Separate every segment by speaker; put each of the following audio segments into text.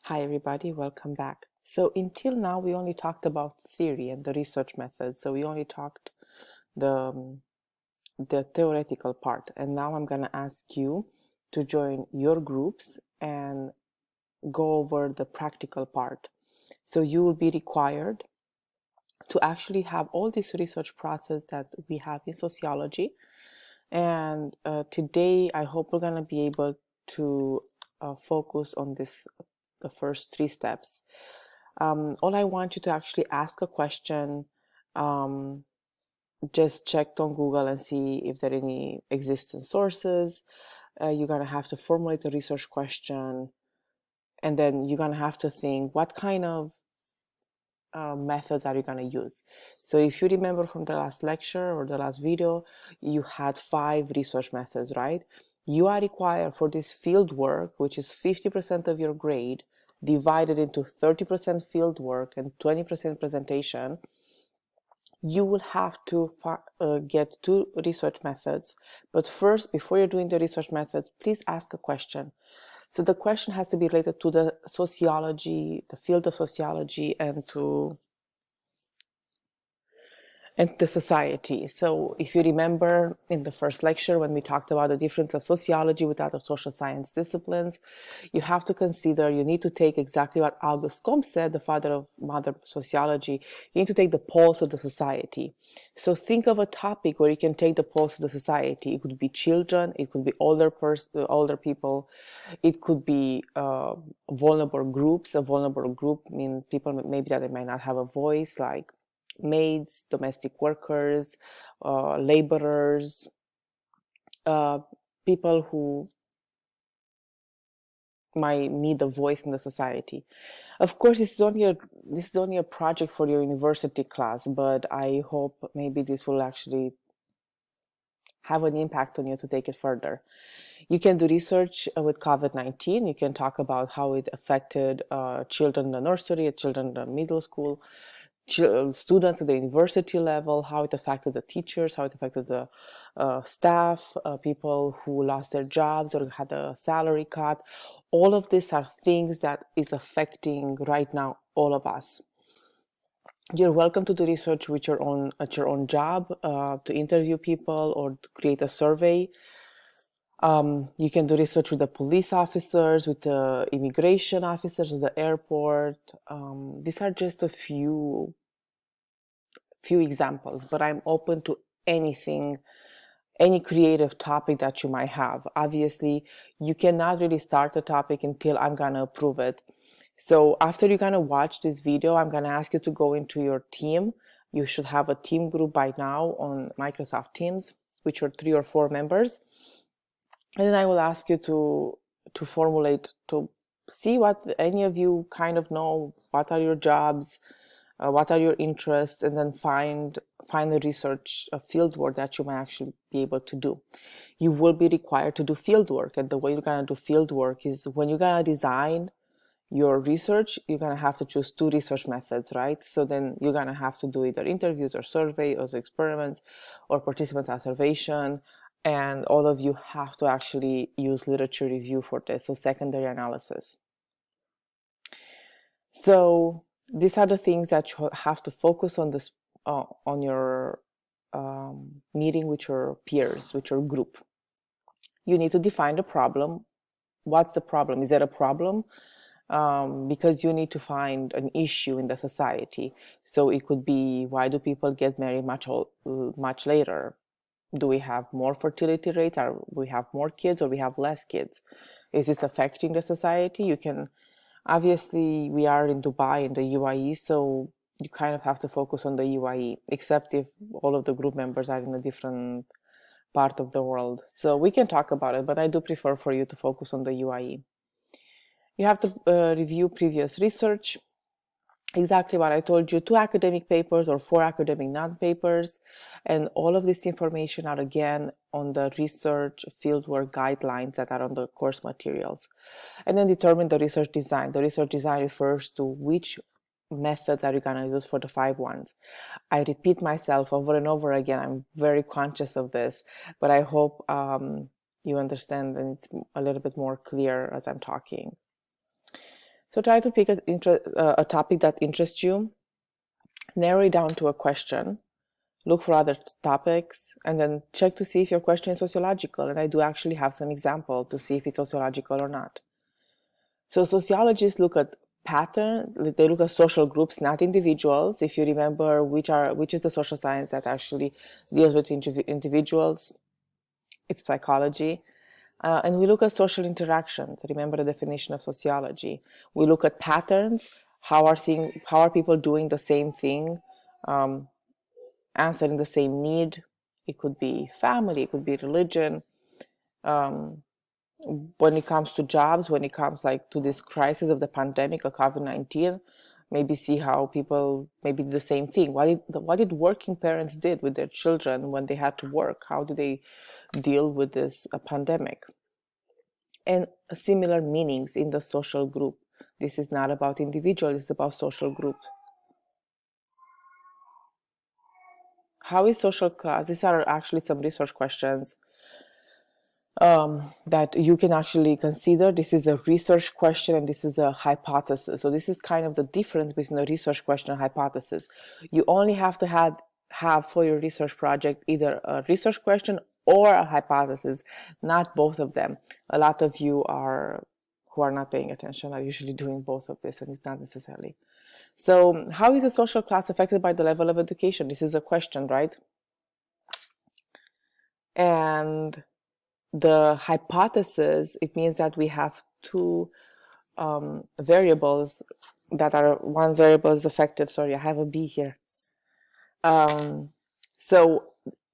Speaker 1: Hi everybody, welcome back. So until now we only talked about theory and the research methods. So we only talked the the theoretical part, and now I'm going to ask you to join your groups and go over the practical part. So you will be required to actually have all this research process that we have in sociology. And today I hope we're going to be able to focus on the first three steps. All I want you to actually ask a question. Just checked on Google and see if there are any existing sources. You're going to have to formulate a research question, and then you're going to have to think what kind of methods are you going to use. So if you remember from the last lecture or the last video, you had 5 research methods, right? You are required for this field work, which is 50% of your grade, divided into 30% field work and 20% presentation. You will have to get 2 research methods. But first, before you're doing the research methods, please ask a question. So the question has to be related to the sociology, the field of sociology, and the society. So if you remember in the first lecture when we talked about the difference of sociology with other social science disciplines, you have to consider, you need to take exactly what Auguste Comte said, the father of modern sociology. You need to take the pulse of the society. So think of a topic where you can take the pulse of the society. It could be children, it could be older people, it could be vulnerable groups. A vulnerable group means people maybe that they might not have a voice, like maids, domestic workers, laborers, people who might need a voice in the society. Of course, this is only a project for your university class, but I hope maybe this will actually have an impact on you to take it further. You can do research with COVID-19. You can talk about how it affected children in the nursery, children in the middle school, students at the university level, how it affected the teachers, how it affected the staff, people who lost their jobs or had a salary cut. All of these are things that is affecting right now all of us. You're welcome to do research with at your own job, to interview people or to create a survey. You can do research with the police officers, with the immigration officers at the airport. These are just a few examples, but I'm open to anything, any creative topic that you might have. Obviously, you cannot really start a topic until I'm gonna approve it. So after you're gonna watch this video, I'm gonna ask you to go into your team. You should have a team group by now on Microsoft Teams, which are 3 or 4 members. And then I will ask you to formulate, to see what any of you kind of know, what are your jobs, what are your interests, and then find the research field work that you might actually be able to do. You will be required to do field work, and the way you're going to do field work is when you're going to design your research, you're going to have to choose 2 research methods, right? So then you're going to have to do either interviews or survey or experiments or participant observation, and all of you have to actually use literature review for this, so secondary analysis. So these are the things that you have to focus on this on your meeting with your peers, with your group. You need to define the problem. What's the problem? Is there a problem? Because you need to find an issue in the society. So it could be, why do people get married much later? Do we have more fertility rates? Or we have more kids, or we have less kids? Is this affecting the society? You can, obviously, we are in Dubai, in the UAE, so you kind of have to focus on the UAE, except if all of the group members are in a different part of the world. So we can talk about it, but I do prefer for you to focus on the UAE. You have to review previous research, exactly what I told you, 2 academic papers or 4 academic non-papers, and all of this information are again on the research fieldwork guidelines that are on the course materials. And then determine the research design. The research design refers to which methods are you going to use for the 5 ones. I repeat myself over and over again. I'm very conscious of this, but I hope you understand and it's a little bit more clear as I'm talking. So try to pick a topic that interests you, narrow it down to a question, look for other topics, and then check to see if your question is sociological. And I do actually have some example to see if it's sociological or not. So sociologists look at pattern, they look at social groups, not individuals. If you remember which is the social science that actually deals with individuals, it's psychology. And we look at social interactions. Remember the definition of sociology. We look at patterns. How are people doing the same thing, answering the same need? It could be family, it could be religion. When it comes to jobs, when it comes like to this crisis of the pandemic of COVID-19, maybe see how people maybe do the same thing. What did working parents did with their children when they had to work? How do they deal with this pandemic? And similar meanings in the social group. This is not about individual, it's about social group. How is social class? These are actually some research questions that you can actually consider. This is a research question and this is a hypothesis. So this is kind of the difference between a research question and hypothesis. You only have to have for your research project either a research question or a hypothesis, not both of them. A lot of you who are not paying attention are usually doing both of this, and it's not necessarily. So how is a social class affected by the level of education? This is a question, right? And the hypothesis, it means that we have two variables that are, one variable is affected. Sorry, I have a B here. So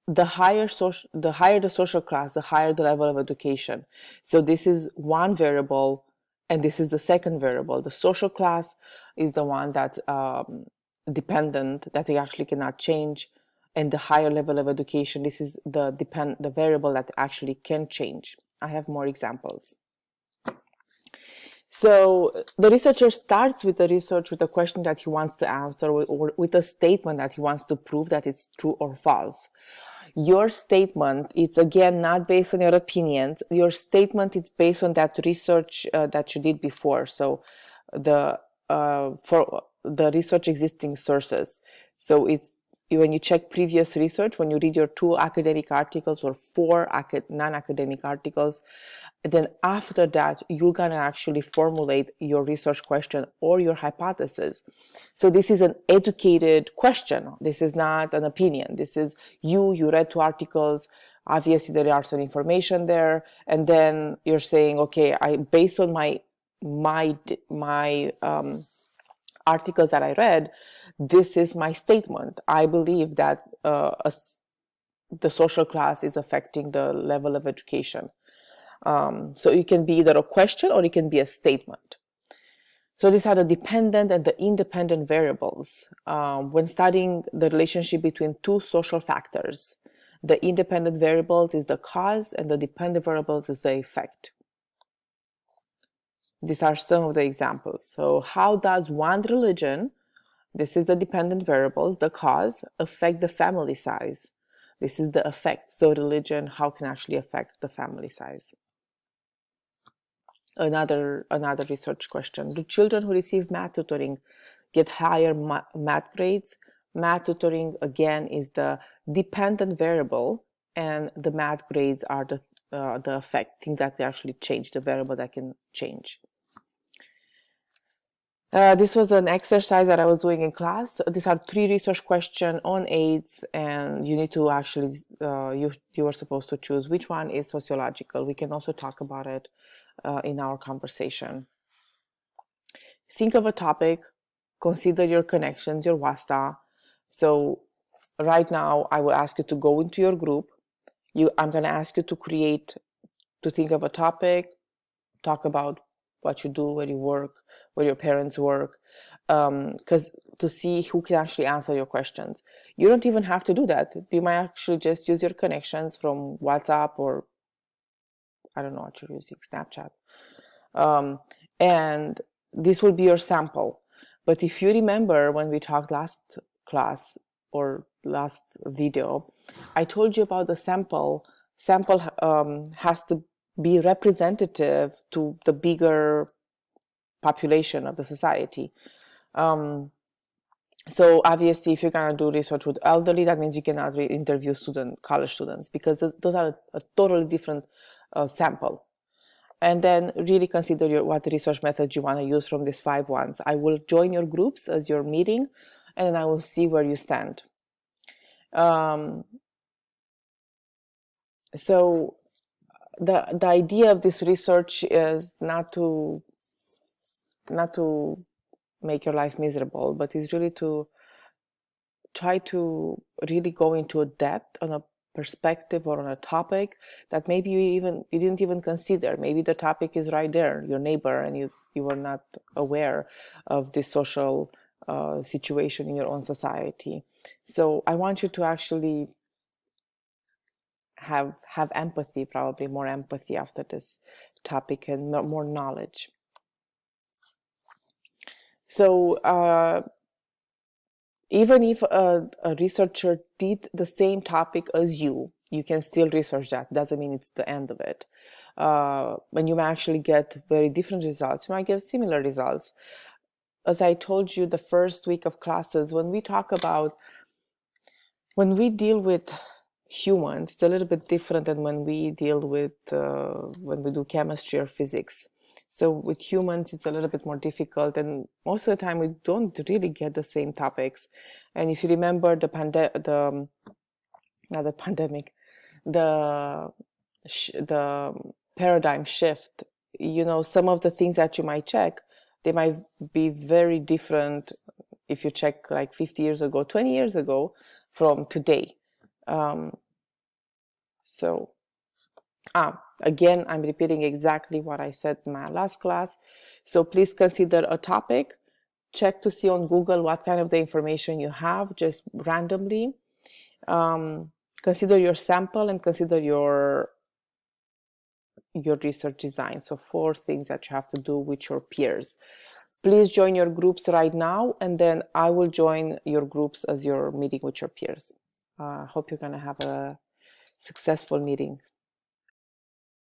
Speaker 1: the higher the social class, the higher the level of education. So this is one variable, and this is the second variable. The social class is the one that's dependent, that you actually cannot change, and the higher level of education, this is the variable that actually can change. I have more examples. So the researcher starts with the research with a question that he wants to answer, or with a statement that he wants to prove that it's true or false. Your statement, it's again not based on your opinions. Your statement is based on that research that you did before. So for the research existing sources. So it's when you check previous research, when you read your 2 academic articles or 4 non-academic articles, then after that, you're going to actually formulate your research question or your hypothesis. So this is an educated question. This is not an opinion. This is you read 2 articles. Obviously, there are some information there. And then you're saying, okay, based on my articles that I read, this is my statement. I believe that the social class is affecting the level of education. So it can be either a question or it can be a statement. So these are the dependent and the independent variables. When studying the relationship between 2 social factors, the independent variables is the cause and the dependent variables is the effect. These are some of the examples. So how does one religion, this is the dependent variables, the cause, affect the family size? This is the effect. So religion, how can actually affect the family size? Another research question. Do children who receive math tutoring get higher math grades? Math tutoring, again, is the dependent variable, and the math grades are the effect, things that they actually change, the variable that can change. This was an exercise that I was doing in class. These are 3 research questions on AIDS, and you need to actually, you are supposed to choose which one is sociological. We can also talk about it in our conversation. Think of a topic, consider your connections, your WASTA. So right now, I will ask you to go into your group. I'm going to ask you to think of a topic, talk about what you do, where you work, where your parents work, because to see who can actually answer your questions. You don't even have to do that. You might actually just use your connections from WhatsApp, or I don't know what you're using, Snapchat. And this will be your sample. But if you remember when we talked last class or last video, I told you about the sample. Sample has to be representative to the bigger population of the society. So obviously, if you're going to do research with elderly, that means you cannot interview college students, because those are a totally different sample. And then really consider what research methods you want to use from these 5 ones. I will join your groups as your meeting, and then I will see where you stand. So the idea of this research is not to make your life miserable, but is really to try to really go into a depth on a perspective or on a topic that maybe you didn't even consider. Maybe the topic is right there, your neighbor, and you were not aware of this social situation in your own society. So I want you to actually have empathy, probably more empathy after this topic, and more knowledge. So even if a researcher did the same topic as you can still research that. Doesn't mean it's the end of it. And you might actually get very different results. You might get similar results. As I told you, the first week of classes, when we deal with humans, it's a little bit different than when we deal with, when we do chemistry or physics. So with humans, it's a little bit more difficult, and most of the time we don't really get the same topics. And if you remember the paradigm shift, some of the things that you might check, they might be very different if you check like 50 years ago, 20 years ago from today. Again, I'm repeating exactly what I said in my last class. So please consider a topic. Check to see on Google what kind of the information you have, just randomly. Consider your sample and consider your research design. So 4 things that you have to do with your peers. Please join your groups right now, and then I will join your groups as you're meeting with your peers. Hope you're going to have a successful meeting.